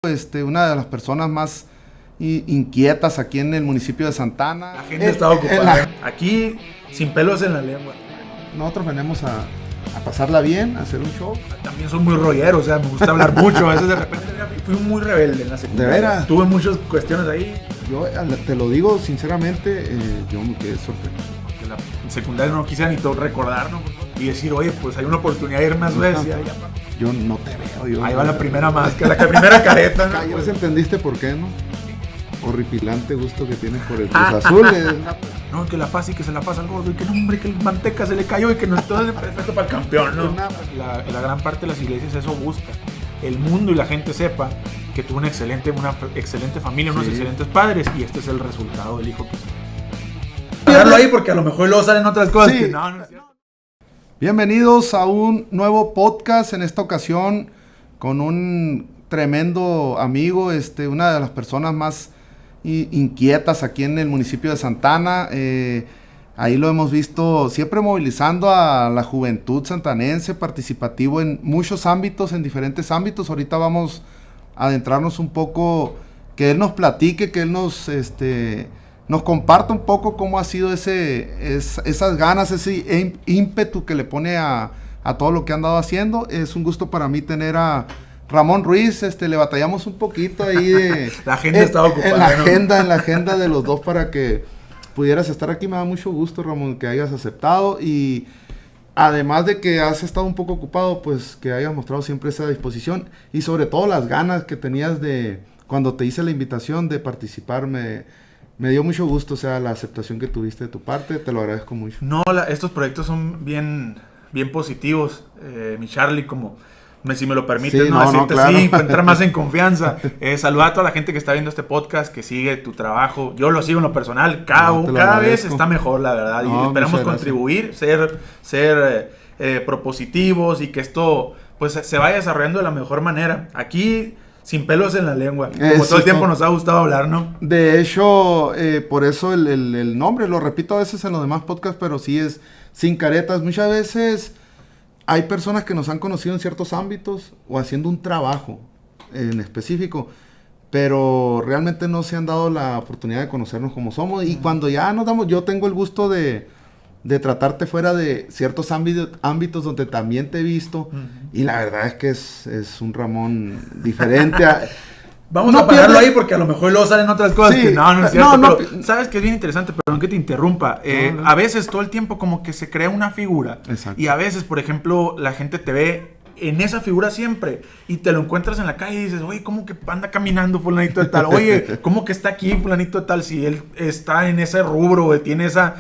Una de las personas más inquietas aquí en el municipio de Santa Ana. La gente está ocupada. Aquí, sin pelos en la lengua. Nosotros venimos a pasarla bien, a hacer un show. También soy muy rollero, o sea, me gusta hablar mucho. A veces de repente fui muy rebelde en la secundaria. ¿De veras? Tuve muchas cuestiones ahí. Yo te lo digo sinceramente, yo me quedé sorprendido. Que la secundaria no quisiera ni recordar, ¿no? Y decir, oye, pues hay una oportunidad de irme a Suecia. Yo no te veo. Ahí va la primera máscara, la primera careta, ¿no? Pues entendiste por qué, ¿no? Horripilante gusto que tienes por el Cruz Azul. No, que la paz y que se la pasa al gordo, y que no, hombre, que el manteca se le cayó y que no es todo el respeto para el campeón, ¿no? La gran parte de las iglesias eso busca. El mundo y la gente sepa que tuvo una excelente familia, unos excelentes padres, y este es el resultado del hijo que se... Dejarlo ahí porque a lo mejor luego salen otras cosas que no es cierto. Bienvenidos a un nuevo podcast, en esta ocasión con un tremendo amigo, una de las personas más inquietas aquí en el municipio de Santa Ana. Ahí lo hemos visto siempre movilizando a la juventud santanense, participativo en muchos ámbitos, en diferentes ámbitos. Ahorita vamos a adentrarnos un poco, que él nos platique, que él nos comparta un poco cómo ha sido esas ganas, ese ímpetu que le pone a todo lo que ha andado haciendo. Es un gusto para mí tener a Ramón Ruiz. Le batallamos un poquito ahí de... La agenda estaba ocupada, en la agenda de los dos para que pudieras estar aquí. Me da mucho gusto, Ramón, que hayas aceptado, y además de que has estado un poco ocupado, pues que hayas mostrado siempre esa disposición y sobre todo las ganas que tenías de, cuando te hice la invitación de participar. Me dio mucho gusto, o sea, la aceptación que tuviste de tu parte, te lo agradezco mucho. No, estos proyectos son bien positivos, mi Charlie, como... si me lo permites, sí, claro. Sí, para entrar más en confianza. Saludar a toda la gente que está viendo este podcast, que sigue tu trabajo. Yo lo sigo en lo personal. Cada vez está mejor, la verdad. Y esperamos contribuir, ser propositivos, y que esto pues se vaya desarrollando de la mejor manera. Aquí, sin pelos en la lengua. Como todo el tiempo nos ha gustado hablar, ¿no? De hecho, por eso el nombre, lo repito a veces en los demás podcasts, pero sí es sin caretas. Muchas veces... hay personas que nos han conocido en ciertos ámbitos o haciendo un trabajo en específico, pero realmente no se han dado la oportunidad de conocernos como somos. Y cuando ya nos damos, yo tengo el gusto de tratarte fuera de ciertos ámbitos donde también te he visto, y la verdad es que es un Ramón diferente. Vamos a pararlo ahí porque a lo mejor luego salen otras cosas que no es cierto. Pero, sabes que es bien interesante, perdón que te interrumpa. A veces todo el tiempo como que se crea una figura. Exacto. Y a veces, por ejemplo, la gente te ve en esa figura siempre y te lo encuentras en la calle y dices, oye, ¿cómo que anda caminando fulanito de tal? Oye, ¿cómo que está aquí fulanito de tal? Si él está en ese rubro, tiene esa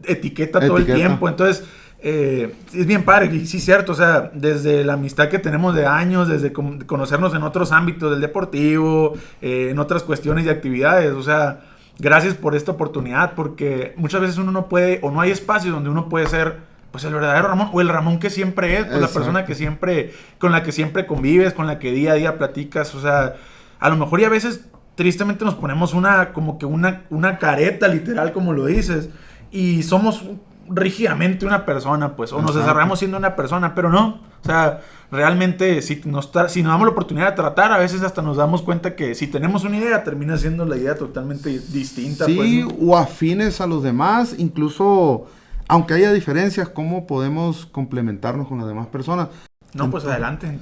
etiqueta todo el tiempo. Entonces... es bien padre, y sí es cierto, o sea, desde la amistad que tenemos de años, desde conocernos en otros ámbitos del deportivo, en otras cuestiones y actividades, o sea, gracias por esta oportunidad, porque muchas veces uno no puede, o no hay espacios donde uno puede ser, pues, el verdadero Ramón, o el Ramón que siempre es, pues, la persona que siempre, con la que siempre convives, con la que día a día platicas. O sea, a lo mejor y a veces tristemente nos ponemos como que una careta literal, como lo dices, y somos rígidamente una persona, pues, o nos desarrollamos siendo una persona, pero no, o sea, realmente si nos damos la oportunidad de tratar, a veces hasta nos damos cuenta que si tenemos una idea, termina siendo la idea totalmente distinta. Sí, pues, ¿no? O afines a los demás, incluso, aunque haya diferencias, ¿cómo podemos complementarnos con las demás personas? No, entonces, pues adelante,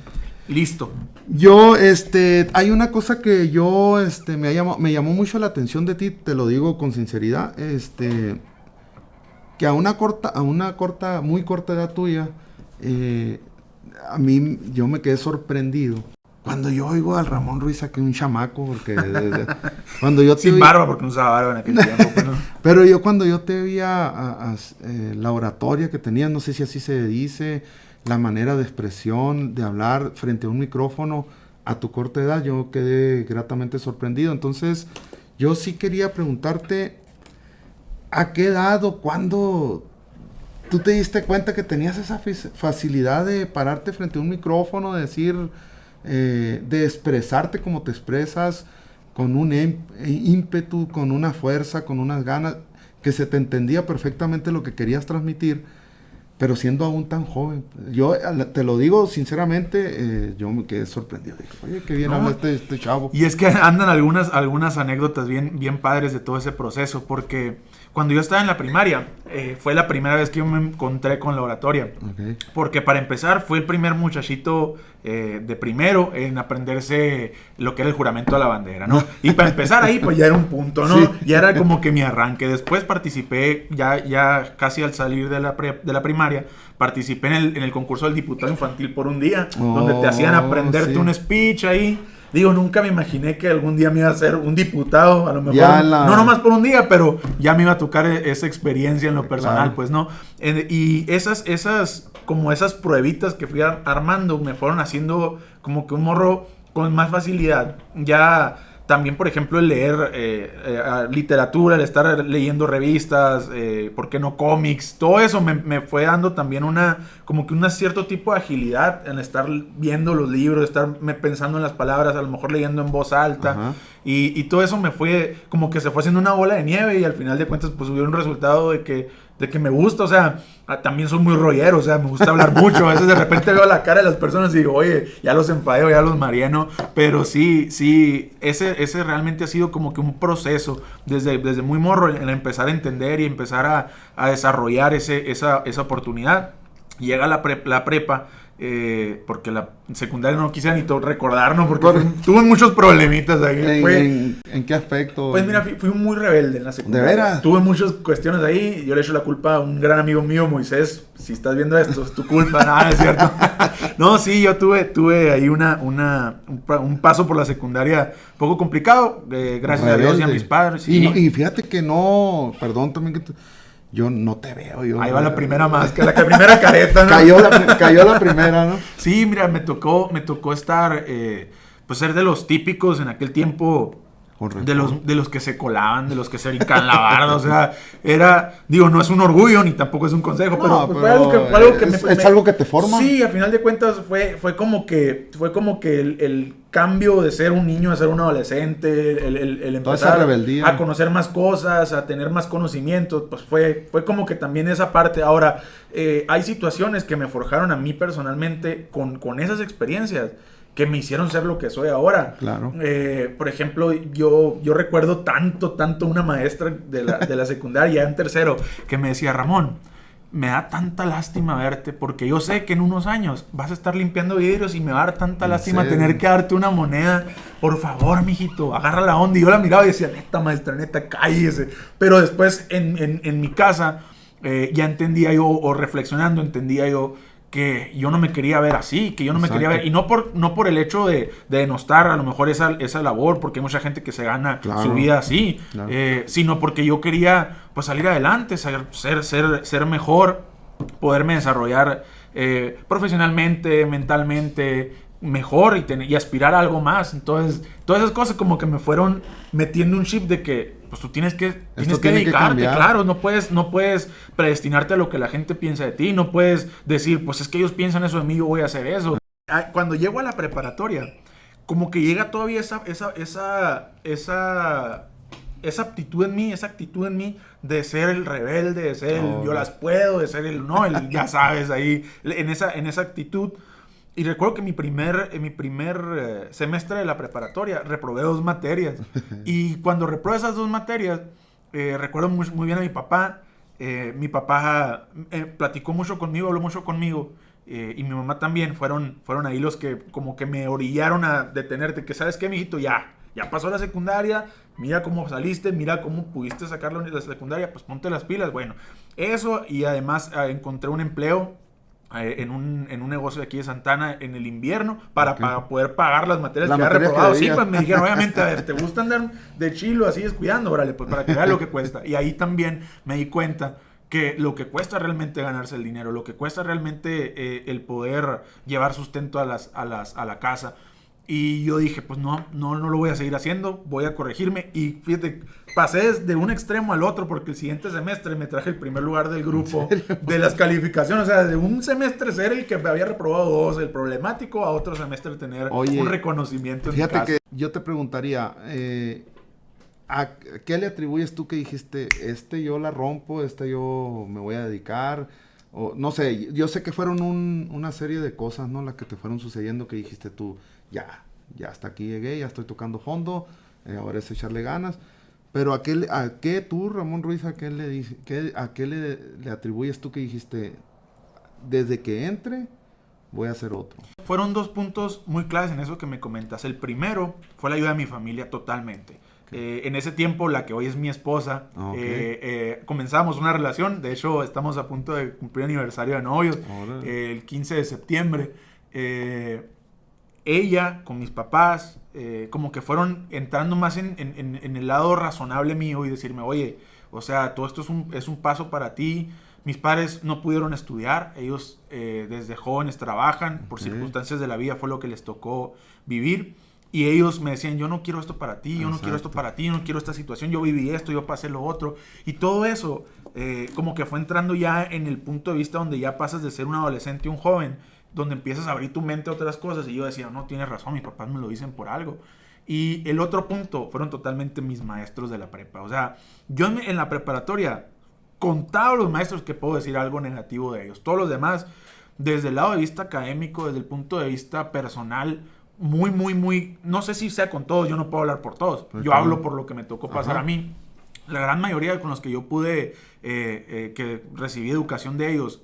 listo. Yo, hay una cosa que yo, me llamó mucho la atención de ti, te lo digo con sinceridad, que a una muy corta edad tuya, a mí, yo me quedé sorprendido cuando yo oigo al Ramón Ruiz aquí, un chamaco, porque cuando yo sin barba, porque no usaba barba en aquel tiempo, pues, ¿no? Pero yo cuando yo te veía la oratoria que tenías, no sé si así se dice, la manera de expresión, de hablar frente a un micrófono a tu corta edad, yo quedé gratamente sorprendido. Entonces, yo sí quería preguntarte, ¿a qué edad o cuándo tú te diste cuenta que tenías esa facilidad de pararte frente a un micrófono, de decir, de expresarte como te expresas, con un ímpetu, con una fuerza, con unas ganas, que se te entendía perfectamente lo que querías transmitir? pero siendo aún tan joven. Yo te lo digo sinceramente, yo me quedé sorprendido. Dije, oye, qué bien habla este chavo. Y es que andan algunas anécdotas bien padres de todo ese proceso, porque cuando yo estaba en la primaria, fue la primera vez que yo me encontré con la oratoria. Okay. Porque para empezar, fue el primer muchachito de primero en aprenderse lo que era el juramento a la bandera, ¿no? Y para empezar ahí, pues ya era un punto, ¿no? Sí. Ya era como que mi arranque. Después participé, ya casi al salir de la primaria, participé en el concurso del diputado infantil por un día, donde te hacían aprenderte un speech ahí. Digo, nunca me imaginé que algún día me iba a ser un diputado, a lo mejor, no nomás por un día, pero ya me iba a tocar esa experiencia en lo personal, claro. Pues, ¿no? Y esas pruebitas que fui armando me fueron haciendo como que un morro con más facilidad. Ya también, por ejemplo, el leer literatura, el estar leyendo revistas, ¿por qué no cómics? Todo eso me fue dando también como que un cierto tipo de agilidad en estar viendo los libros, estar pensando en las palabras, a lo mejor leyendo en voz alta. Y todo eso me fue, como que se fue haciendo una bola de nieve y al final de cuentas pues hubo un resultado de que me gusta, o sea, también soy muy rollero, o sea, me gusta hablar mucho, a veces de repente veo la cara de las personas y digo, oye, ya los enfadeo, ya los mareé, pero sí, ese realmente ha sido como que un proceso desde muy morro, en empezar a entender y empezar a desarrollar esa oportunidad. Llega la prepa, porque la secundaria no quise ni recordarnos, porque tuve muchos problemitas ahí. ¿En qué aspecto? Pues mira, fui muy rebelde en la secundaria. ¿De veras? Tuve muchas cuestiones ahí, yo le echo la culpa a un gran amigo mío, Moisés. Si estás viendo esto, es tu culpa, nada, es cierto. No, sí, yo tuve ahí un paso por la secundaria poco complicado, gracias a Dios y a mis padres. Sí. Y fíjate que no, perdón también que yo no te veo. Ahí va la primera máscara, la primera careta, ¿no? Cayó la primera, ¿no? Sí, mira, me tocó estar, pues ser de los típicos en aquel tiempo, de los que se colaban, de los que se brincan la barda, o sea, no es un orgullo ni tampoco es un consejo, pero fue algo que es algo que te forma. Sí, a final de cuentas fue como que el cambio de ser un niño a ser un adolescente, el empezar a conocer más cosas, a tener más conocimientos, pues fue como que también esa parte. Ahora, hay situaciones que me forjaron a mí personalmente con esas experiencias, que me hicieron ser lo que soy ahora. Claro. Por ejemplo, yo recuerdo tanto una maestra de la secundaria, en tercero, que me decía, Ramón, me da tanta lástima verte, porque yo sé que en unos años vas a estar limpiando vidrios y me va a dar tanta lástima tener que darte una moneda. Por favor, mijito, agarra la onda. Y yo la miraba y decía, neta, maestra, neta, cállese. Pero después, en mi casa, ya entendía yo, o reflexionando, entendía yo que yo no me quería ver así, que yo no me quería ver, y no por el hecho de denostar a lo mejor esa labor, porque hay mucha gente que se gana su vida así, sino porque yo quería pues salir adelante, ser mejor, poderme desarrollar profesionalmente, mentalmente mejor y aspirar a algo más. Entonces, todas esas cosas como que me fueron metiendo un chip de que pues tú tienes que dedicarte, claro, no puedes predestinarte a lo que la gente piensa de ti, no puedes decir, pues es que ellos piensan eso de mí, yo voy a hacer eso. Cuando llego a la preparatoria, como que llega todavía esa aptitud en mí, esa actitud en mí de ser el rebelde, de ser el yo las puedo, de ser el ya sabes, ahí, en esa actitud. Y recuerdo que mi primer semestre de la preparatoria reprobé 2 materias. Y cuando reprobé esas 2 materias, recuerdo muy bien a mi papá. Mi papá platicó mucho conmigo, habló mucho conmigo. Y mi mamá también. Fueron ahí los que como que me orillaron a detenerte. Que, ¿sabes qué, mijito? Ya pasó la secundaria. Mira cómo saliste, mira cómo pudiste sacar la secundaria. Pues ponte las pilas. Bueno, eso, y además encontré un empleo en un negocio de aquí de Santana en el invierno para poder pagar las materias que había reprobado. Sí, pues me dijeron, obviamente, a ver, ¿te gusta andar de chilo así descuidando? Órale, pues para que veas lo que cuesta. Y ahí también me di cuenta que lo que cuesta realmente ganarse el dinero, lo que cuesta realmente el poder llevar sustento a la casa. Y yo dije, pues no lo voy a seguir haciendo, voy a corregirme. Y fíjate, pasé de un extremo al otro, porque el siguiente semestre me traje el primer lugar del grupo de las calificaciones. O sea, de un semestre ser el que me había reprobado 2, el problemático, a otro semestre tener un reconocimiento en mi casa. Fíjate que yo te preguntaría, ¿a qué le atribuyes tú que dijiste, yo la rompo, yo me voy a dedicar? O no sé, yo sé que fueron una serie de cosas, ¿no? Las que te fueron sucediendo que dijiste tú, ya hasta aquí llegué, ya estoy tocando fondo, ahora es echarle ganas. Pero ¿a qué tú, Ramón Ruiz, a qué le atribuyes tú que dijiste, desde que entre, voy a hacer otro? Fueron 2 puntos muy claves en eso que me comentas. El primero fue la ayuda de mi familia totalmente. En ese tiempo, la que hoy es mi esposa, comenzamos una relación. De hecho, estamos a punto de cumplir aniversario de novios, el 15 de septiembre. Ella, con mis papás, como que fueron entrando más en el lado razonable mío y decirme, oye, o sea, todo esto es un paso para ti. Mis padres no pudieron estudiar, ellos desde jóvenes trabajan, por circunstancias de la vida fue lo que les tocó vivir. Y ellos me decían, yo no quiero esto para ti, yo no quiero esto para ti, yo no quiero esta situación, yo viví esto, yo pasé lo otro. Y todo eso como que fue entrando ya en el punto de vista donde ya pasas de ser un adolescente a un joven, donde empiezas a abrir tu mente a otras cosas. Y yo decía, no, tienes razón, mis papás me lo dicen por algo. Y el otro punto fueron totalmente mis maestros de la prepa. O sea, yo en la preparatoria contaba los maestros que puedo decir algo negativo de ellos. Todos los demás, desde el lado de vista académico, desde el punto de vista personal, muy, no sé si sea con todos, yo no puedo hablar por todos, yo hablo por lo que me tocó pasar a mí. La gran mayoría con los que yo pude que recibí educación de ellos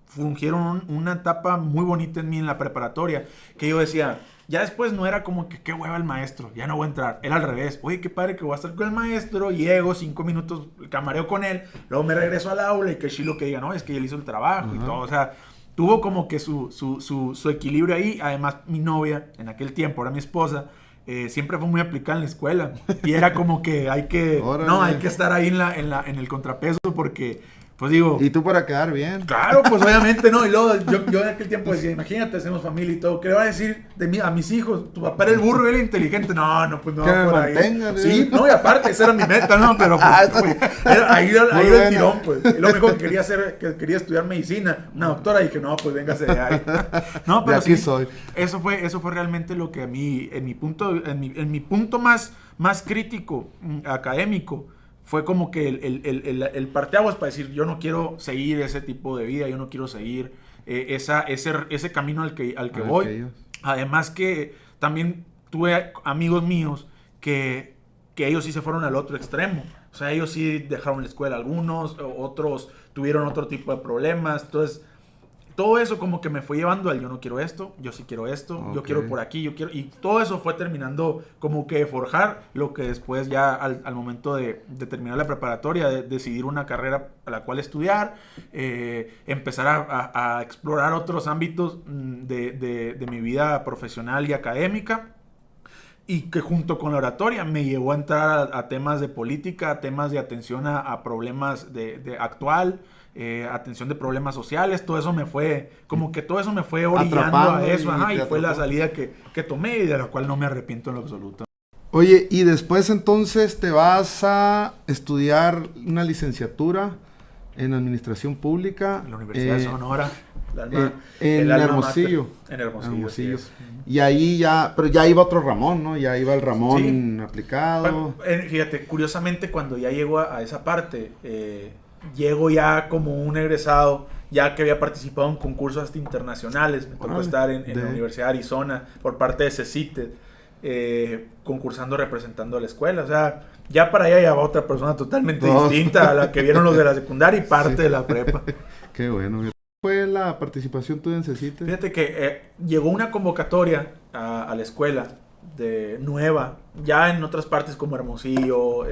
fungieron una etapa muy bonita en mí en la preparatoria, que yo decía, ya después no era como que qué hueva el maestro, ya no voy a entrar, era al revés, oye, qué padre que voy a estar con el maestro, llego 5 minutos, camareo con él, luego me regreso al aula y que chilo que diga, no, es que él hizo el trabajo y todo, o sea, tuvo como que su equilibrio ahí. Además, mi novia, en aquel tiempo, era mi esposa, siempre fue muy aplicada en la escuela. Y era como que hay que estar ahí en el contrapeso porque, pues digo... Y tú para quedar bien. Claro, pues obviamente, ¿no? Y luego yo en aquel tiempo decía, imagínate, hacemos familia y todo. ¿Qué le va a decir de mí a mis hijos? Tu papá era el burro y era inteligente. No, pues no. Que me mantengan. Sí, no, y aparte, esa era mi meta, ¿no? Pero pues, ahí era el tirón, pues. Y lo único que quería hacer, que quería estudiar medicina, una doctora, y dije, no, pues véngase de ahí. No, pero de aquí sí, soy. Eso fue realmente lo que a mí, en mi punto más crítico, académico, fue como que el parteaguas para decir, yo no quiero seguir ese tipo de vida, yo no quiero seguir ese camino al que voy. Además que también tuve amigos míos que ellos sí se fueron al otro extremo. O sea, ellos sí dejaron la escuela algunos, otros tuvieron otro tipo de problemas. Entonces, todo eso como que me fue llevando al yo no quiero esto, yo sí quiero esto, yo quiero por aquí, yo quiero... Y todo eso fue terminando como que de forjar lo que después ya al momento de terminar la preparatoria, de decidir una carrera a la cual estudiar, empezar a explorar otros ámbitos de mi vida profesional y académica. Y que junto con la oratoria me llevó a entrar a temas de política, a temas de atención a problemas de actual, atención de problemas sociales. Todo eso me fue, como que todo eso me fue orillando atrapando a eso. Y fue la atrapó. salida que tomé y de la cual no me arrepiento en lo absoluto. Oye, y después entonces te vas a estudiar una licenciatura en Administración Pública. En la Universidad de Sonora. En Hermosillo. En Hermosillo. Y ahí pero ya iba otro Ramón, ¿no? Ya iba el Ramón aplicado. Fíjate, curiosamente cuando ya llego a esa parte, llego ya como un egresado, ya que había participado en concursos hasta internacionales. Me tocó estar en la Universidad de Arizona por parte de CECITE, concursando, representando a la escuela. O sea, ya para allá ya va otra persona totalmente distinta a la que vieron los de la secundaria y parte de la prepa. Qué bueno. ¿Fue la participación tuya en CECITE? Fíjate que llegó una convocatoria a la escuela nueva, ya en otras partes como Hermosillo,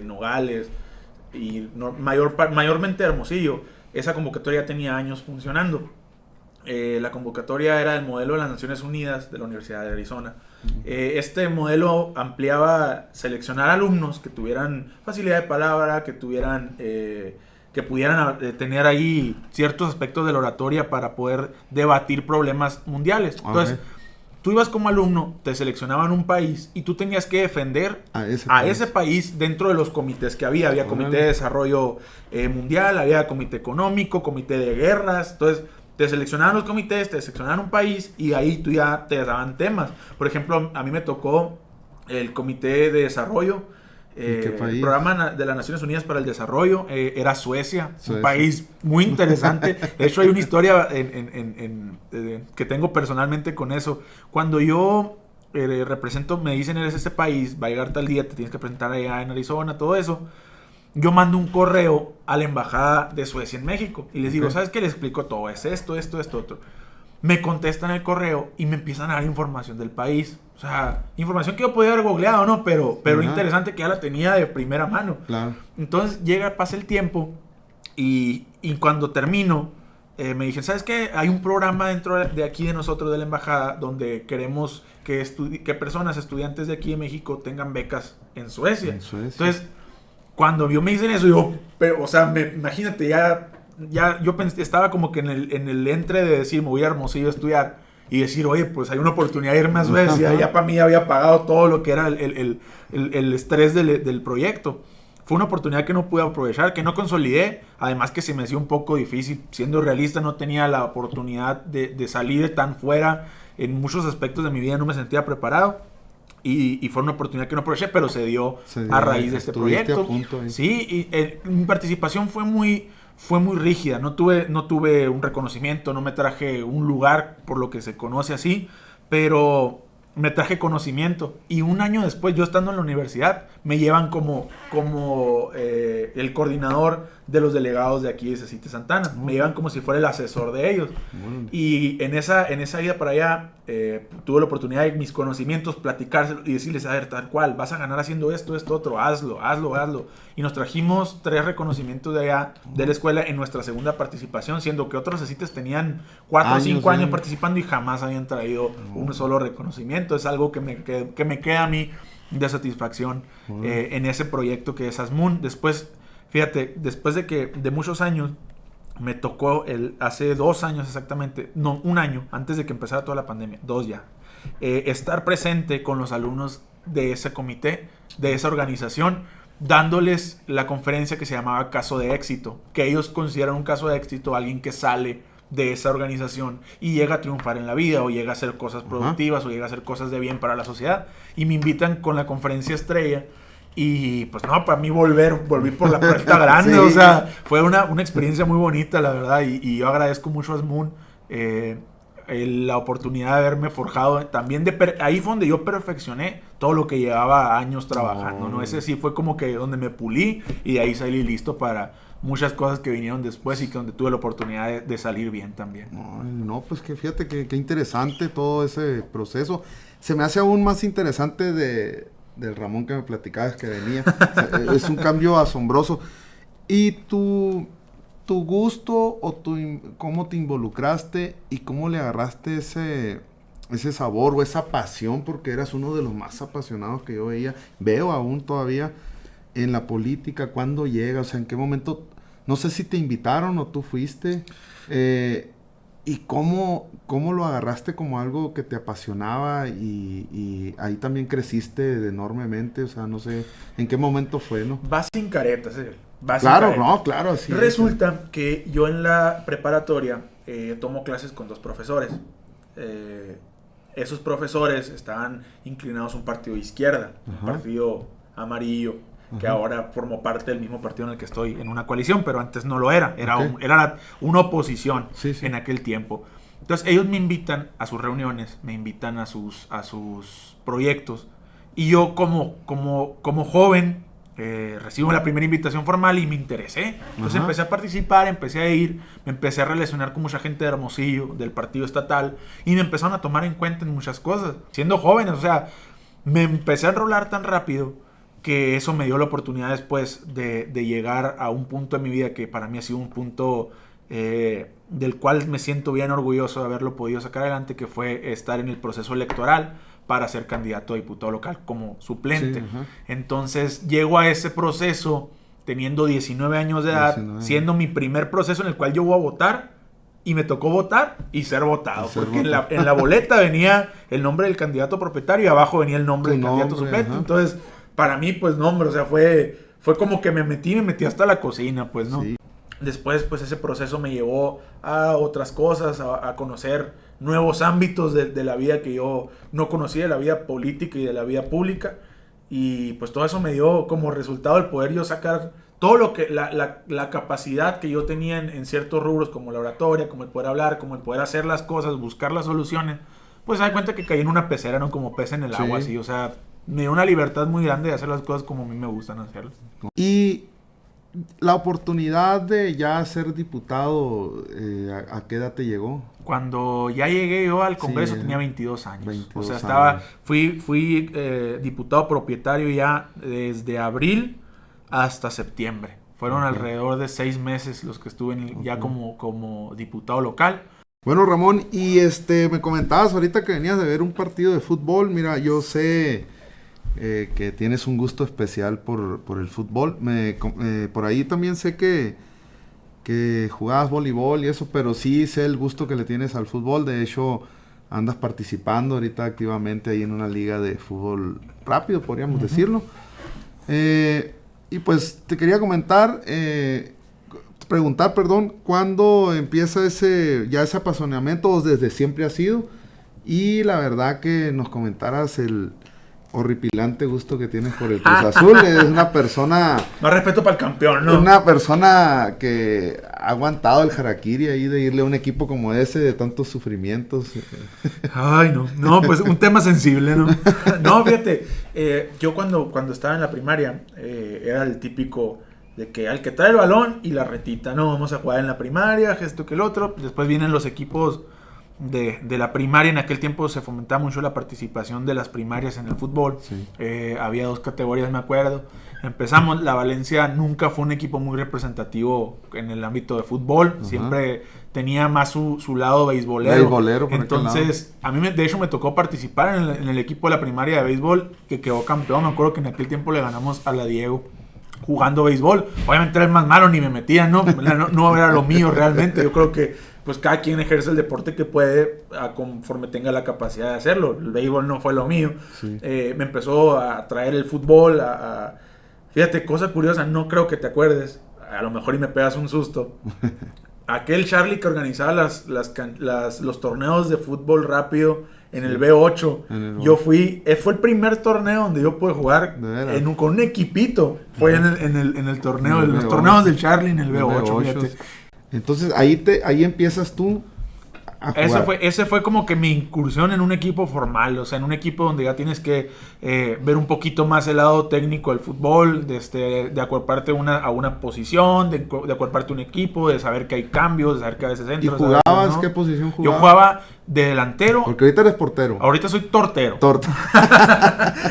Nogales y mayormente Hermosillo. Esa convocatoria ya tenía años funcionando. La convocatoria era el modelo de las Naciones Unidas de la Universidad de Arizona. Este modelo ampliaba seleccionar alumnos que tuvieran facilidad de palabra, que tuvieran... que pudieran tener ahí ciertos aspectos de la oratoria para poder debatir problemas mundiales. Entonces, tú ibas como alumno, te seleccionaban un país y tú tenías que defender a ese país dentro de los comités que había. Había comité de desarrollo mundial, había comité económico, comité de guerras. Entonces, te seleccionaban los comités, te seleccionaban un país y ahí tú ya te daban temas. Por ejemplo, a mí me tocó el comité de desarrollo. ¿Qué el programa de las Naciones Unidas para el Desarrollo era Suecia, un país muy interesante. De hecho, hay una historia que tengo personalmente con eso. Cuando yo represento, me dicen, eres este país, va a llegar tal día, te tienes que presentar allá en Arizona, todo eso. Yo mando un correo a la embajada de Suecia en México y les digo, ¿sabes qué? Les explico todo, es esto, otro. Me contestan el correo y me empiezan a dar información del país. O sea, información que yo podía haber googleado, ¿no? Pero interesante que ya la tenía de primera mano. Claro. Entonces pasa el tiempo y cuando termino, me dije, ¿sabes qué? Hay un programa dentro de aquí de nosotros, de la embajada, donde queremos que personas, estudiantes de aquí de México, tengan becas en Suecia. Entonces, cuando me dicen eso, imagínate, yo estaba como que en el entre de decir, me voy a Hermosillo a estudiar y decir, oye, pues hay una oportunidad de irme a Suecia. Ya para mí había pagado todo lo que era el estrés del proyecto. Fue una oportunidad que no pude aprovechar, que no consolidé, además que se me hacía un poco difícil. Siendo realista, no tenía la oportunidad de salir tan fuera. En muchos aspectos de mi vida no me sentía preparado. Y fue una oportunidad que no aproveché, pero se dio a raíz de este proyecto. Sí, y mi participación fue muy rígida. No tuve un reconocimiento, no me traje un lugar por lo que se conoce así, pero me traje conocimiento. Y un año después, yo estando en la universidad, me llevan como el coordinador de los delegados de aquí de Cecite Santana. Me llevan como si fuera el asesor de ellos. Y en esa ida para allá, tuve la oportunidad de mis conocimientos, platicárselos y decirles, a ver, tal cual, vas a ganar haciendo esto, otro, hazlo. Y nos trajimos 3 reconocimientos de allá, de la escuela, en nuestra segunda participación, siendo que otros Cecites tenían 4 o 5 años participando y jamás habían traído un solo reconocimiento. Es algo que me queda a mí de satisfacción en ese proyecto que es ASMUN. Después, fíjate, después de muchos años, me tocó hace 2 años exactamente, no, 1 año, antes de que empezara toda la pandemia, 2 ya, estar presente con los alumnos de ese comité, de esa organización, dándoles la conferencia que se llamaba Caso de Éxito, que ellos consideran un caso de éxito a alguien que sale de esa organización y llega a triunfar en la vida, o llega a hacer cosas productivas, o llega a hacer cosas de bien para la sociedad, y me invitan con la conferencia estrella. Y pues no, para mí volví por la puerta grande. Sí. O sea, fue una experiencia muy bonita, la verdad, y yo agradezco mucho a ASMUN la oportunidad de haberme forjado también. Ahí fue donde yo perfeccioné todo lo que llevaba años trabajando, ¿no? Ese sí fue como que donde me pulí, y de ahí salí listo para muchas cosas que vinieron después, y que donde tuve la oportunidad de salir bien también. No, pues que fíjate que interesante todo ese proceso. Se me hace aún más interesante del Ramón que me platicabas que venía. Es un cambio asombroso. ¿Y tu gusto o cómo te involucraste y cómo le agarraste ese sabor o esa pasión? Porque eras uno de los más apasionados que yo veo aún todavía en la política. ¿Cuándo llega? O sea, ¿en qué momento? No sé si te invitaron o tú fuiste. ¿Y cómo lo agarraste como algo que te apasionaba y ahí también creciste enormemente? O sea, no sé en qué momento fue, ¿no? Vas sin caretas, Claro, así. Resulta que yo en la preparatoria tomo clases con 2 profesores. Esos profesores estaban inclinados a un partido de izquierda, un partido amarillo, que ahora formo parte del mismo partido en el que estoy en una coalición, pero antes no lo era. Era una oposición en aquel tiempo. Entonces ellos me invitan a sus reuniones, me invitan a sus proyectos, y yo como joven recibo la primera invitación formal y me interesé. Entonces empecé a participar, empecé a ir, me empecé a relacionar con mucha gente de Hermosillo, del partido estatal, y me empezaron a tomar en cuenta en muchas cosas. Siendo jóvenes, o sea, me empecé a enrolar tan rápido que eso me dio la oportunidad después de llegar a un punto en mi vida que para mí ha sido un punto del cual me siento bien orgulloso de haberlo podido sacar adelante, que fue estar en el proceso electoral para ser candidato a diputado local como suplente. Entonces llego a ese proceso teniendo 19 años de edad, siendo mi primer proceso en el cual yo voy a votar, y me tocó votar y ser votado, porque en la boleta venía el nombre del candidato propietario y abajo venía el nombre del candidato suplente. Entonces, para mí, pues, no, hombre, o sea, fue como que me metí hasta la cocina, pues, ¿no? Sí. Después, pues, ese proceso me llevó a otras cosas, a conocer nuevos ámbitos de la vida que yo no conocía, de la vida política y de la vida pública. y pues todo eso me dio como resultado el poder yo sacar todo lo que, la capacidad que yo tenía en ciertos rubros, como la oratoria, como el poder hablar, como el poder hacer las cosas, buscar las soluciones. Pues me da cuenta que caí en una pecera, ¿no? Como pez en el agua, así, o sea, me dio una libertad muy grande de hacer las cosas como a mí me gustan hacerlas. Y la oportunidad de ya ser diputado, ¿a qué edad te llegó? Cuando ya llegué yo al Congreso tenía 22 años. 22 o sea, años. fui diputado propietario ya desde abril hasta septiembre. Fueron alrededor de 6 meses los que estuve ya como diputado local. Bueno, Ramón, y me comentabas ahorita que venías de ver un partido de fútbol. Mira, yo sé que tienes un gusto especial por el fútbol. Por ahí también sé que jugabas voleibol y eso, pero sí sé el gusto que le tienes al fútbol. De hecho, andas participando ahorita activamente ahí en una liga de fútbol rápido, podríamos decirlo. Y pues te quería preguntar, ¿cuándo empieza ese apasionamiento o desde siempre ha sido? Y la verdad que nos comentaras el horripilante gusto que tienes por el Cruz Azul. Es una persona... Más respeto para el campeón, ¿no? Una persona que ha aguantado el harakiri ahí de irle a un equipo como ese, de tantos sufrimientos. Ay, no, pues un tema sensible, ¿no? No, fíjate, yo cuando estaba en la primaria, era el típico de que al que trae el balón y la retita, no, vamos a jugar en la primaria, esto que el otro. Después vienen los equipos de la primaria. En aquel tiempo se fomentaba mucho la participación de las primarias en el fútbol. Sí. Había 2 categorías, me acuerdo. Empezamos, la Valencia nunca fue un equipo muy representativo en el ámbito de fútbol. Ajá. Siempre tenía más su lado beisbolero. Entonces, a mí de hecho me tocó participar en el equipo de la primaria de béisbol, que quedó campeón. Me acuerdo que en aquel tiempo le ganamos a la Diego jugando béisbol. Obviamente era el más malo, ni me metía, ¿no? No era lo mío realmente. Yo creo que pues cada quien ejerce el deporte que puede conforme tenga la capacidad de hacerlo. El béisbol no fue lo mío. Sí. Me empezó a traer el fútbol. Fíjate, cosa curiosa, no creo que te acuerdes. A lo mejor y me pegas un susto. Aquel Charlie que organizaba los torneos de fútbol rápido en el B8. Yo fue el primer torneo donde yo pude jugar con un equipito. Fue en el torneo, en los torneos del Charlie en el B8. Fíjate. Entonces ahí empiezas tú a jugar. Ese fue como que mi incursión en un equipo formal, o sea, en un equipo donde ya tienes que ver un poquito más el lado técnico del fútbol, de acuerparte a una posición, de acuerparte a un equipo, de saber que hay cambios, de saber que a veces entras. ¿Y jugabas? ¿No? ¿Qué posición jugabas? Yo jugaba de delantero. Porque ahorita eres portero. Ahorita soy tortero.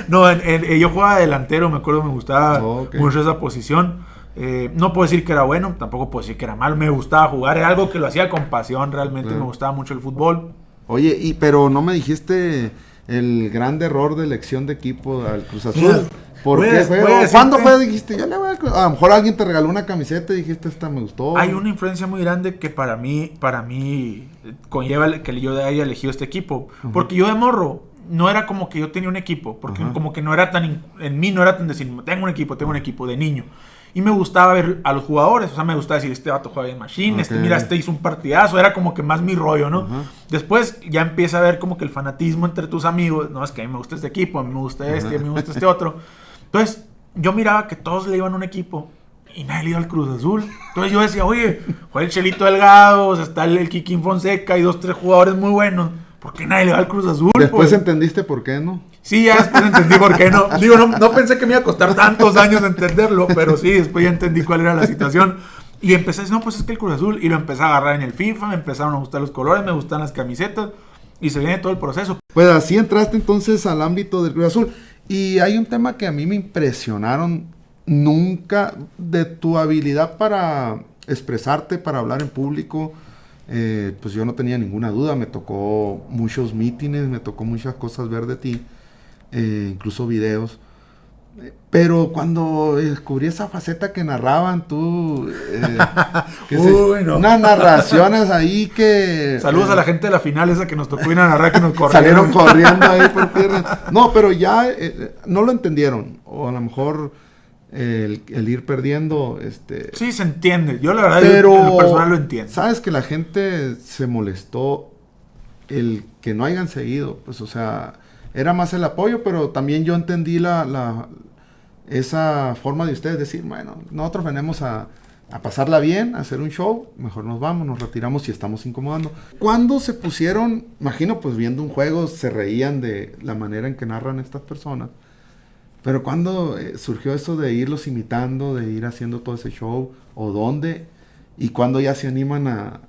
No, yo jugaba de delantero, me acuerdo, me gustaba mucho esa posición. No puedo decir que era bueno, tampoco puedo decir que era malo. Me gustaba jugar, era algo que lo hacía con pasión. Realmente me gustaba mucho el fútbol. Oye, pero no me dijiste el gran error de elección de equipo al Cruz Azul. ¿Por qué fue? ¿Cuándo fue? Dijiste, yo le voy a lo mejor alguien te regaló una camiseta y dijiste, esta me gustó. Hay una influencia muy grande que para mí conlleva que yo haya elegido este equipo. Porque yo de morro no era como que yo tenía un equipo, porque como que no era tan, en mí no era tan decir, tengo un equipo de niño. Y me gustaba ver a los jugadores, o sea, me gustaba decir, este vato juega bien machine, mira, hizo un partidazo, era como que más mi rollo, ¿no? Después ya empieza a ver como que el fanatismo entre tus amigos, no, es que a mí me gusta este equipo, a mí me gusta a mí me gusta este otro. Entonces, yo miraba que todos le iban a un equipo y nadie le iba al Cruz Azul. Entonces yo decía, oye, juega el Chelito Delgado, o sea, está el Kikín Fonseca y 2, 3 jugadores muy buenos. ¿Por qué nadie le va al Cruz Azul? Después entendiste por qué, ¿no? Sí, ya después entendí por qué no. Digo, no pensé que me iba a costar tantos años entenderlo, pero sí, después ya entendí cuál era la situación. Y empecé a decir, no, pues es que el Cruz Azul. Y lo empecé a agarrar en el FIFA, me empezaron a gustar los colores, me gustan las camisetas. Y se viene todo el proceso. Pues así entraste entonces al ámbito del Cruz Azul. Y hay un tema que a mí me impresionaron nunca, de tu habilidad para expresarte, para hablar en público. Pues yo no tenía ninguna duda, me tocó muchos mítines, me tocó muchas cosas ver de ti, incluso videos, pero cuando descubrí esa faceta que narraban tú, unas narraciones ahí que... Saludos a la gente de la final esa que nos tocó ir a narrar, que nos salieron corriendo ahí por tierra. No, pero ya no lo entendieron, o a lo mejor... El ir perdiendo, Sí, se entiende. Yo la verdad, pero, en lo personal lo entiendo. Sabes que la gente se molestó el que no hayan seguido, pues, o sea, era más el apoyo, pero también yo entendí esa forma de ustedes decir, bueno, nosotros venimos a pasarla bien, a hacer un show, mejor nos vamos, nos retiramos si estamos incomodando. ¿Cuándo se pusieron, imagino pues viendo un juego, se reían de la manera en que narran estas personas, pero cuándo surgió eso de irlos imitando, de ir haciendo todo ese show, o dónde, y cuándo ya se animan a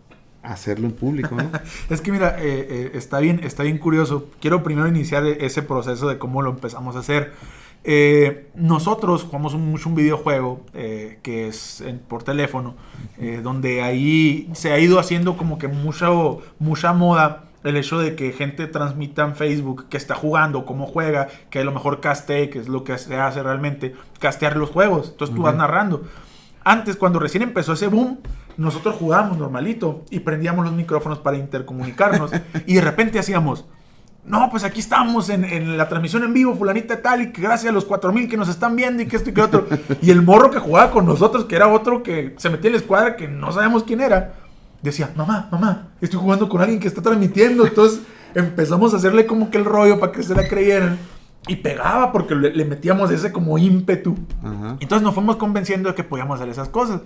hacerlo en público, ¿no? Es que mira, está bien curioso. Quiero primero iniciar ese proceso de cómo lo empezamos a hacer. Nosotros jugamos mucho un videojuego que es por teléfono, donde ahí se ha ido haciendo como que mucha moda el hecho de que gente transmita en Facebook que está jugando, cómo juega, que a lo mejor castee, que es lo que se hace realmente, castear los juegos. Entonces tú vas narrando. Antes, cuando recién empezó ese boom, nosotros jugábamos normalito y prendíamos los micrófonos para intercomunicarnos y de repente hacíamos, no, pues aquí estamos en la transmisión en vivo, fulanita tal, y que gracias a los 4,000 que nos están viendo y que esto y que otro. Y el morro que jugaba con nosotros, que era otro que se metía en la escuadra, que no sabemos quién era, decía, mamá, estoy jugando con alguien que está transmitiendo. Entonces empezamos a hacerle como que el rollo para que se la creyeran. Y pegaba porque le metíamos ese como ímpetu. Ajá. Entonces nos fuimos convenciendo de que podíamos hacer esas cosas.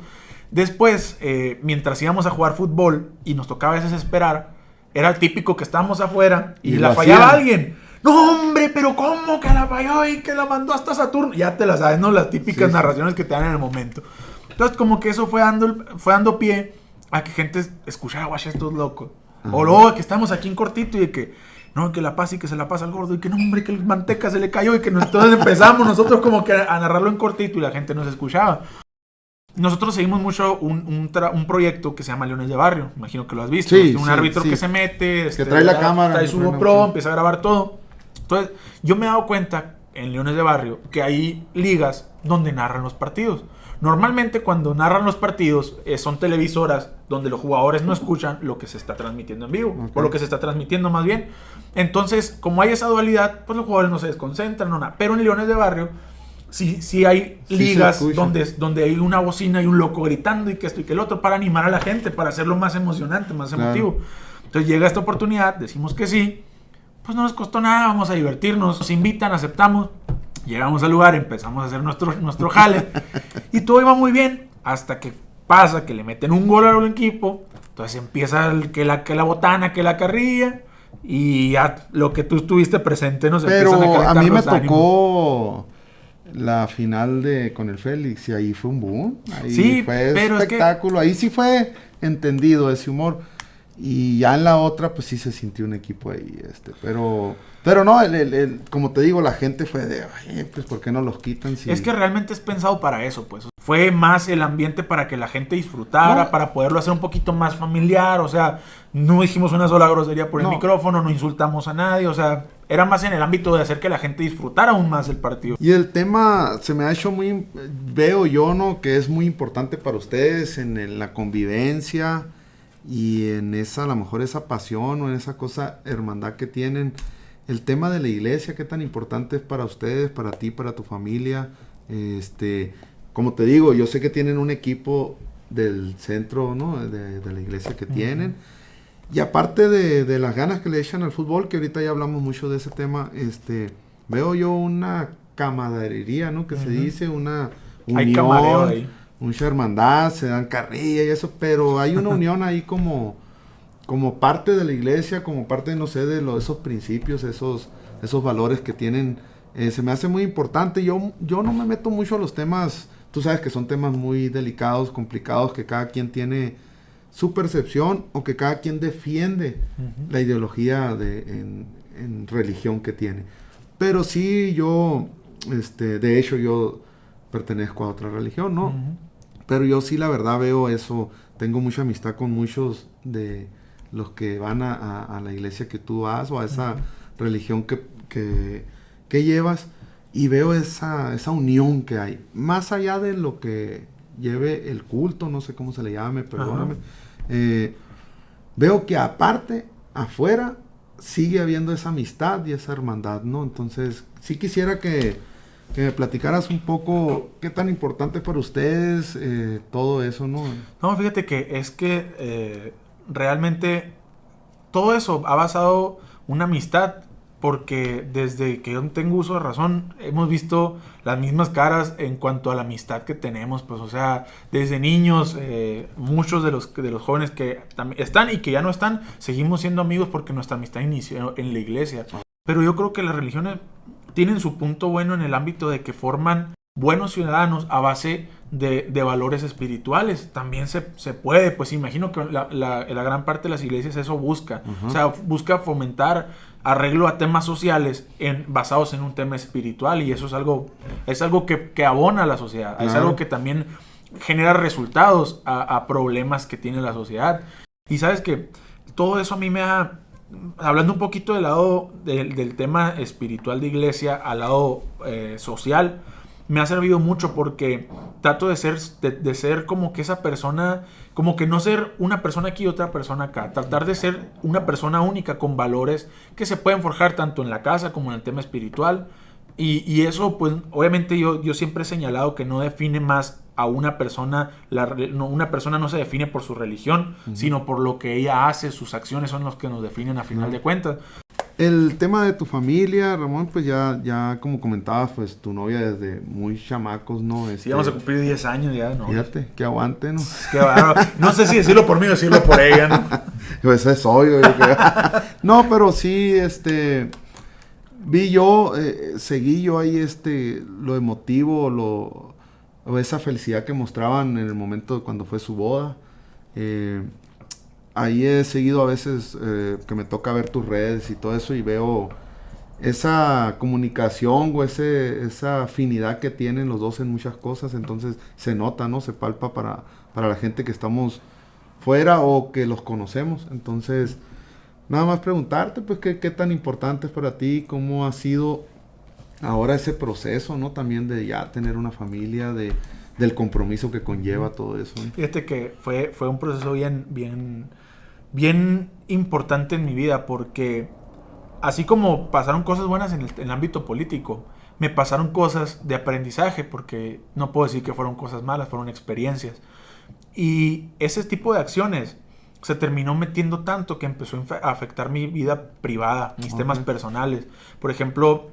Después, mientras íbamos a jugar fútbol y nos tocaba a veces esperar, era el típico que estábamos afuera y la fallaba alguien. No, hombre, pero ¿cómo que la falló y que la mandó hasta Saturno? Ya te las sabes, ¿no? Las típicas narraciones que te dan en el momento. Entonces, como que eso fue dando pie a que gente escuchara, guay, estos locos. Ajá. O luego que estamos aquí en cortito y de que, no, que la pasa y que se la pasa al gordo y que no, hombre, que el manteca se le cayó y que entonces empezamos nosotros como que a narrarlo en cortito y la gente nos escuchaba. Nosotros seguimos mucho un proyecto que se llama Leones de Barrio. Imagino que lo has visto. Sí, un árbitro que se mete, que trae la cámara, trae su GoPro, empieza a grabar todo. Entonces, yo me he dado cuenta en Leones de Barrio que hay ligas donde narran los partidos. Normalmente cuando narran los partidos son televisoras donde los jugadores no escuchan lo que se está transmitiendo en vivo, okay, o lo que se está transmitiendo más bien. Entonces, como hay esa dualidad, pues los jugadores no se desconcentran, no nada. Pero en Leones de Barrio sí hay ligas donde hay una bocina y un loco gritando y que esto y que el otro para animar a la gente, para hacerlo más emocionante, más emotivo. Entonces llega esta oportunidad, decimos que sí, pues no nos costó nada, vamos a divertirnos, nos invitan, aceptamos. Llegamos al lugar, empezamos a hacer nuestro jale y todo iba muy bien hasta que pasa que le meten un gol al equipo. Entonces empieza que la botana, que la carrilla y ya lo que tú estuviste presente nos pero empiezan a calentar a mí me los tocó la final con el Félix y ahí fue un boom. Ahí sí, fue pero espectáculo. Ahí sí fue entendido ese humor. Y ya en la otra, pues sí se sintió un equipo ahí, Pero no, como te digo, la gente fue de, ay, pues ¿por qué no los quitan? Si... Es que realmente es pensado para eso, pues. Fue más el ambiente para que la gente disfrutara, para poderlo hacer un poquito más familiar, o sea, no dijimos una sola grosería por el micrófono, no insultamos a nadie, o sea, era más en el ámbito de hacer que la gente disfrutara aún más el partido. Y el tema se me ha hecho veo yo, ¿no? Que es muy importante para ustedes en la convivencia y en a lo mejor esa pasión o en esa cosa, hermandad que tienen. El tema de la iglesia, ¿qué tan importante es para ustedes, para ti, para tu familia? Como te digo, yo sé que tienen un equipo del centro, ¿no? De la iglesia que tienen. Y aparte de las ganas que le echan al fútbol, que ahorita ya hablamos mucho de ese tema, veo yo una camaradería, ¿no? Que se dice, una unión, mucha hermandad, se dan carrilla y eso, pero hay una unión ahí como parte de la iglesia, como parte, no sé, de esos principios, esos valores que tienen. Se me hace muy importante. Yo no me meto mucho a los temas, tú sabes que son temas muy delicados, complicados, que cada quien tiene su percepción o que cada quien defiende la ideología en religión que tiene. Pero sí, yo, de hecho, yo pertenezco a otra religión, ¿no? Pero yo sí, la verdad, veo eso. Tengo mucha amistad con muchos de los que van a la iglesia que tú vas o a esa religión que llevas, y veo esa unión que hay, más allá de lo que lleve el culto, no sé cómo se le llame, perdóname. Veo que aparte, afuera, sigue habiendo esa amistad y esa hermandad, ¿no? Entonces, sí quisiera que me platicaras un poco qué tan importante para ustedes todo eso, ¿no? No, fíjate que es que realmente todo eso ha basado una amistad porque desde que yo tengo uso de razón hemos visto las mismas caras en cuanto a la amistad que tenemos, pues o sea, desde niños, muchos de los jóvenes que están y que ya no están, seguimos siendo amigos porque nuestra amistad inició en la iglesia. Pero yo creo que las religiones tienen su punto bueno en el ámbito de que forman buenos ciudadanos a base de valores espirituales. También se puede, pues imagino que la gran parte de las iglesias eso busca. O sea, busca fomentar arreglo a temas sociales basados en un tema espiritual, y eso es algo que abona a la sociedad. Es algo que también genera resultados a problemas que tiene la sociedad. Y sabes que todo eso a mí me ha... Hablando un poquito del lado del tema espiritual de iglesia al lado social, me ha servido mucho porque trato de ser como que esa persona, como que no ser una persona aquí y otra persona acá, tratar de ser una persona única con valores que se pueden forjar tanto en la casa como en el tema espiritual. Y eso, pues, obviamente yo siempre he señalado que no define más a una persona. Una persona no se define por su religión, sino por lo que ella hace. Sus acciones son los que nos definen a final de cuentas. El tema de tu familia, Ramón, pues ya como comentabas, pues tu novia desde muy chamacos, ¿no? Sí, vamos a cumplir 10 años ya, ¿no? Fíjate, que aguante, ¿no? Qué bárbaro. No sé si decirlo por mí o decirlo por ella, ¿no? Pues es obvio. No, pero sí, seguí yo ahí, lo emotivo, o esa felicidad que mostraban en el momento cuando fue su boda. Ahí he seguido a veces que me toca ver tus redes y todo eso, y veo esa comunicación o esa afinidad que tienen los dos en muchas cosas. Entonces se nota, ¿no? Se palpa para la gente que estamos fuera o que los conocemos. Entonces, nada más preguntarte, pues, qué tan importante es para ti, cómo ha sido ahora ese proceso, ¿no? También de ya tener una familia, del compromiso que conlleva todo eso, ¿no? Fíjate que fue un proceso bien importante en mi vida, porque así como pasaron cosas buenas en el ámbito político, me pasaron cosas de aprendizaje, porque no puedo decir que fueron cosas malas, fueron experiencias. Y ese tipo de acciones se terminó metiendo tanto que empezó a afectar mi vida privada, mis temas personales. Por ejemplo,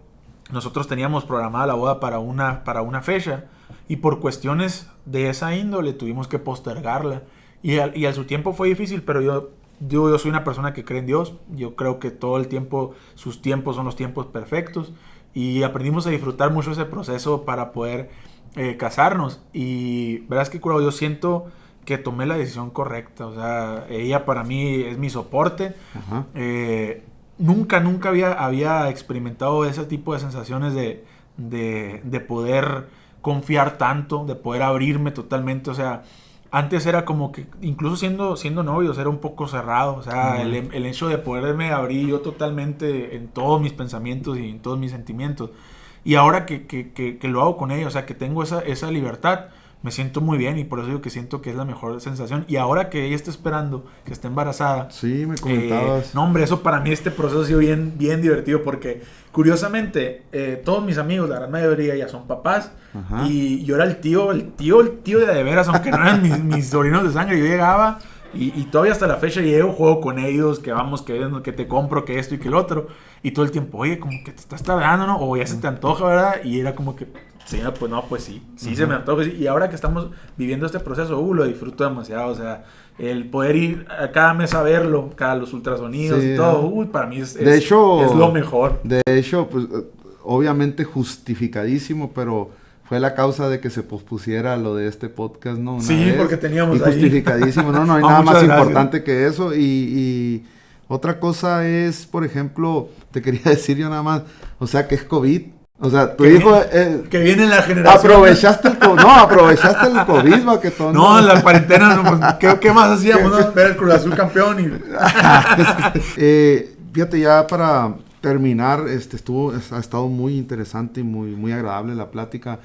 nosotros teníamos programada la boda para una fecha, y por cuestiones de esa índole tuvimos que postergarla. Y a su tiempo fue difícil, pero yo soy una persona que cree en Dios. Yo creo que todo el tiempo, sus tiempos son los tiempos perfectos. Y aprendimos a disfrutar mucho ese proceso para poder casarnos. Y verás que, curado, yo siento que tomé la decisión correcta. O sea, ella para mí es mi soporte. Nunca había experimentado ese tipo de sensaciones de poder confiar tanto, de poder abrirme totalmente. O sea, antes era como que, incluso siendo novios, era un poco cerrado. O sea, el hecho de poderme abrir yo totalmente en todos mis pensamientos y en todos mis sentimientos. Y ahora que lo hago con ella, o sea, que tengo esa libertad, me siento muy bien, y por eso digo que siento que es la mejor sensación. Y ahora que ella está esperando, que está embarazada. Sí, me comentabas. No, hombre, eso para mí, este proceso ha sido bien divertido, porque curiosamente todos mis amigos, la gran mayoría ya son papás. Y yo era el tío de veras, aunque no eran mis sobrinos de sangre. Yo llegaba y todavía hasta la fecha llego, juego con ellos, que te compro, que esto y que el otro. Y todo el tiempo, oye, como que te estás tardando, ¿no? O ya se te antoja, ¿verdad? Y era como que, sí, pues no, pues sí, se me antoja. Y ahora que estamos viviendo este proceso, lo disfruto demasiado. O sea, el poder ir a cada mes a verlo, los ultrasonidos y todo, para mí es lo mejor. De hecho, pues obviamente justificadísimo, pero fue la causa de que se pospusiera lo de este podcast, ¿no? Porque teníamos ahí. Justificadísimo, no hay nada más gracias. Importante que eso. Y otra cosa es, por ejemplo, te quería decir yo nada más, o sea, que es COVID. O sea, tu hijo... que viene en la generación. Aprovechaste el COVID, va, que todo... No, en la cuarentena, pues, ¿qué más hacíamos? ¿No? Ver el Cruz Azul campeón y... Fíjate, ya para terminar, ha estado muy interesante y muy agradable la plática.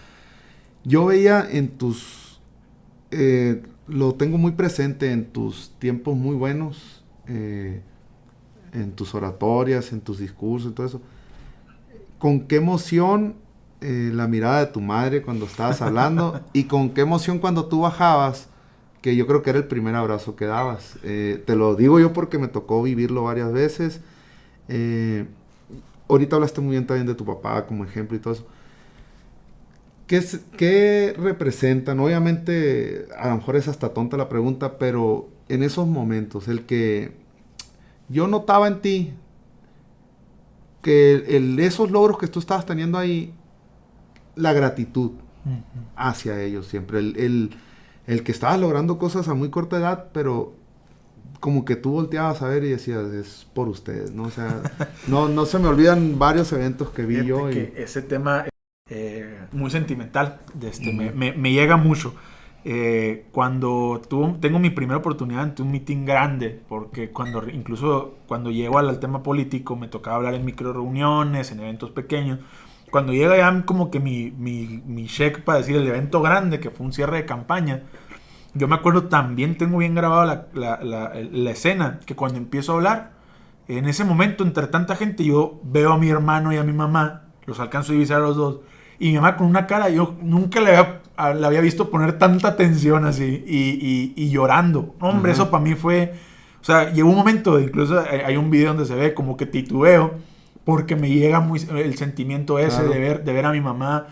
Yo veía en tus... lo tengo muy presente en tus tiempos muy buenos, en tus oratorias, en tus discursos y todo eso. ¿Con qué emoción la mirada de tu madre cuando estabas hablando? Y con qué emoción cuando tú bajabas, que yo creo que era el primer abrazo que dabas. Te lo digo yo porque me tocó vivirlo varias veces. ahorita hablaste muy bien también de tu papá como ejemplo y todo eso. ¿Qué representan? Obviamente, a lo mejor es hasta tonta la pregunta, pero en esos momentos, el que yo notaba en ti, que esos logros que tú estabas teniendo ahí, la gratitud hacia ellos siempre. El que estabas logrando cosas a muy corta edad, pero como que tú volteabas a ver y decías, es por ustedes, ¿no? O sea, no se me olvidan varios eventos que vi. Fíjate yo. Que ese tema muy sentimental, me llega mucho. Cuando tengo mi primera oportunidad ante un meeting grande, porque incluso cuando llego al tema político me tocaba hablar en micro reuniones, en eventos pequeños. Cuando llega ya como que mi check para decir el evento grande, que fue un cierre de campaña, yo me acuerdo también, tengo bien grabado la escena, que cuando empiezo a hablar, en ese momento entre tanta gente yo veo a mi hermano y a mi mamá, los alcanzo a divisar a los dos, y mi mamá con una cara, yo nunca la había visto poner tanta atención así, y llorando. Hombre, eso para mí fue, o sea, llegó un momento, incluso hay un video donde se ve como que titubeo, porque me llega el sentimiento ese, claro, de ver a mi mamá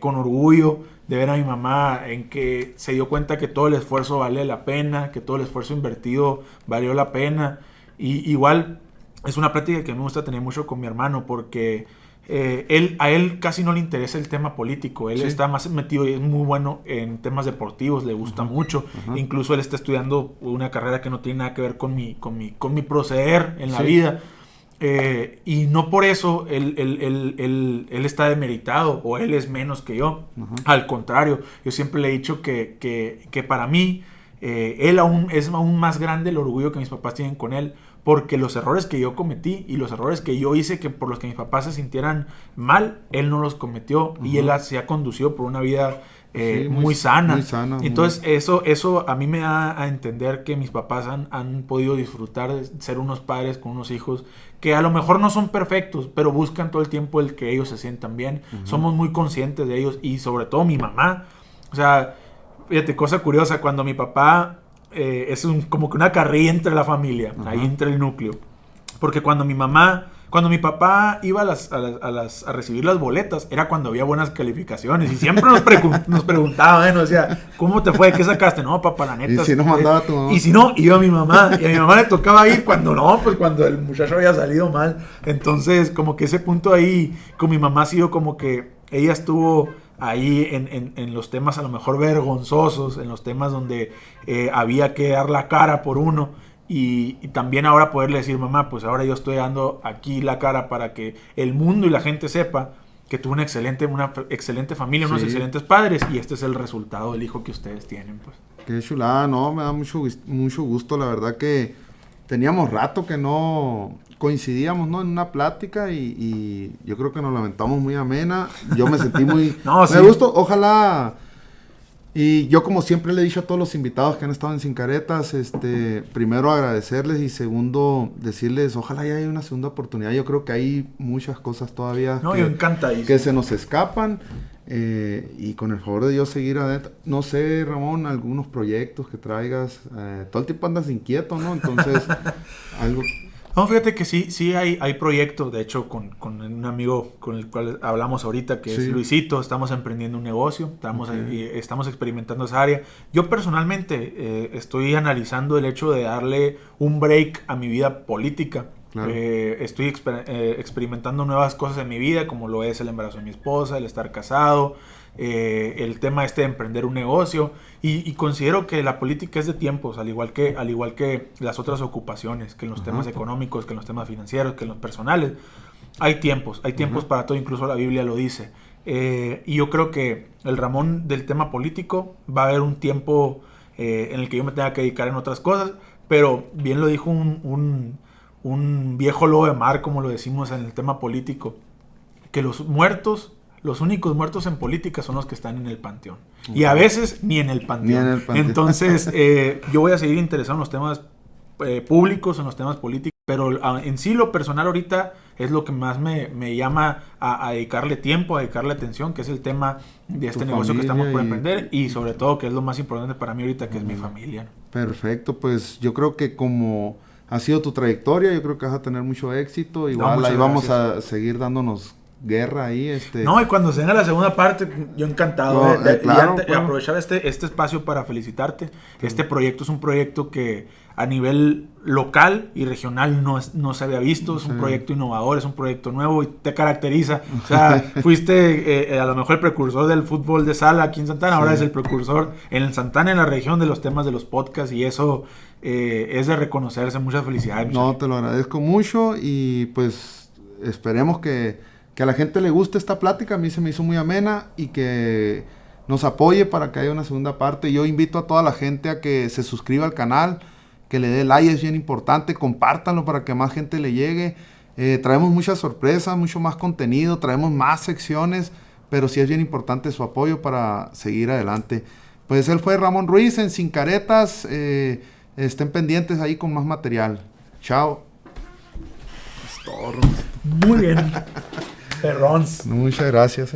con orgullo, de ver a mi mamá en que se dio cuenta que todo el esfuerzo vale la pena, que todo el esfuerzo invertido valió la pena. Y igual es una práctica que me gusta tener mucho con mi hermano, porque a él casi no le interesa el tema político. Él está más metido y es muy bueno en temas deportivos, le gusta mucho. Incluso él está estudiando una carrera que no tiene nada que ver con mi proceder en la vida. Y no por eso él está demeritado o él es menos que yo. Al contrario, yo siempre le he dicho que para mí él es aún más grande el orgullo que mis papás tienen con él, porque los errores que yo cometí y los errores que yo hice por los que mis papás se sintieran mal, él no los cometió. Y él se ha conducido por una vida muy sana. Muy sana. Entonces eso a mí me da a entender que mis papás han podido disfrutar de ser unos padres con unos hijos que a lo mejor no son perfectos, pero buscan todo el tiempo el que ellos se sientan bien. Somos muy conscientes de ellos, y sobre todo mi mamá. O sea, fíjate, cosa curiosa, cuando mi papá es como que una carrilla entre la familia, ahí entre el núcleo. Porque cuando mi papá iba a recibir las boletas, era cuando había buenas calificaciones. Y siempre nos preguntaba, bueno, o sea, ¿cómo te fue? ¿Qué sacaste? No, papá, la neta. Y si no mandaba tu mamá. Y si no, iba mi mamá. Y a mi mamá le tocaba ir cuando no, pues cuando el muchacho había salido mal. Entonces, como que ese punto ahí, con mi mamá ha sido como que ella estuvo ahí en los temas a lo mejor vergonzosos, en los temas donde había que dar la cara por uno. Y también ahora poderle decir, mamá, pues ahora yo estoy dando aquí la cara para que el mundo y la gente sepa que tuve una excelente familia, unos excelentes padres, y este es el resultado del hijo que ustedes tienen, pues. Qué chulada, no, me da mucho gusto, la verdad que teníamos rato que no coincidíamos, ¿no? En una plática y yo creo que nos lamentamos muy amena. Yo me sentí muy... Me gustó, ojalá... Y yo, como siempre le he dicho a todos los invitados que han estado en Sin Caretas, primero agradecerles y segundo decirles, ojalá ya haya una segunda oportunidad. Yo creo que hay muchas cosas todavía que se nos escapan, y con el favor de Dios seguir adentro. No sé, Ramón, algunos proyectos que traigas. Todo el tiempo andas inquieto, ¿no? Entonces, algo... No, fíjate que sí hay proyectos. De hecho, con un amigo con el cual hablamos ahorita, que es Luisito, estamos emprendiendo un negocio, estamos experimentando esa área. Yo personalmente estoy analizando el hecho de darle un break a mi vida política. Claro. Estoy experimentando nuevas cosas en mi vida, como lo es el embarazo de mi esposa, el estar casado, el tema de emprender un negocio, y considero que la política es de tiempos, al igual que las otras ocupaciones, que en los temas económicos, que en los temas financieros, que en los personales. Hay tiempos para todo, incluso la Biblia lo dice. Y yo creo que el Ramón del tema político va a haber un tiempo en el que yo me tenga que dedicar en otras cosas, pero bien lo dijo un viejo lobo de mar, como lo decimos en el tema político, que los únicos muertos en política son los que están en el panteón. Y a veces ni en el panteón. Entonces, yo voy a seguir interesado en los temas públicos, en los temas políticos, pero en sí lo personal ahorita es lo que más me llama a dedicarle tiempo, a dedicarle atención, que es el tema de este negocio que estamos por emprender, y sobre todo que es lo más importante para mí ahorita, que es mi familia. Perfecto, pues yo creo que como ha sido tu trayectoria. Yo creo que vas a tener mucho éxito. Igual ahí vamos a seguir dándonos guerra ahí. No, y cuando se venga la segunda parte, yo encantado claro, aprovechar este espacio para felicitarte. Este proyecto es un proyecto que a nivel local y regional no se había visto. Es un proyecto innovador, es un proyecto nuevo y te caracteriza. O sea, fuiste a lo mejor el precursor del fútbol de sala aquí en Santana. Ahora es el precursor en Santana, en la región, de los temas de los podcasts, y eso es de reconocerse. Muchas felicidades. No, te lo agradezco mucho y pues esperemos que a la gente le guste esta plática. A mí se me hizo muy amena y que nos apoye para que haya una segunda parte. Yo invito a toda la gente a que se suscriba al canal, que le dé like, es bien importante, compártanlo para que más gente le llegue. Traemos muchas sorpresas, mucho más contenido, traemos más secciones, pero sí es bien importante su apoyo para seguir adelante. Pues él fue Ramón Ruiz en Sin Caretas. Estén pendientes ahí con más material. Chao. Muy bien. Perrons. Muchas gracias.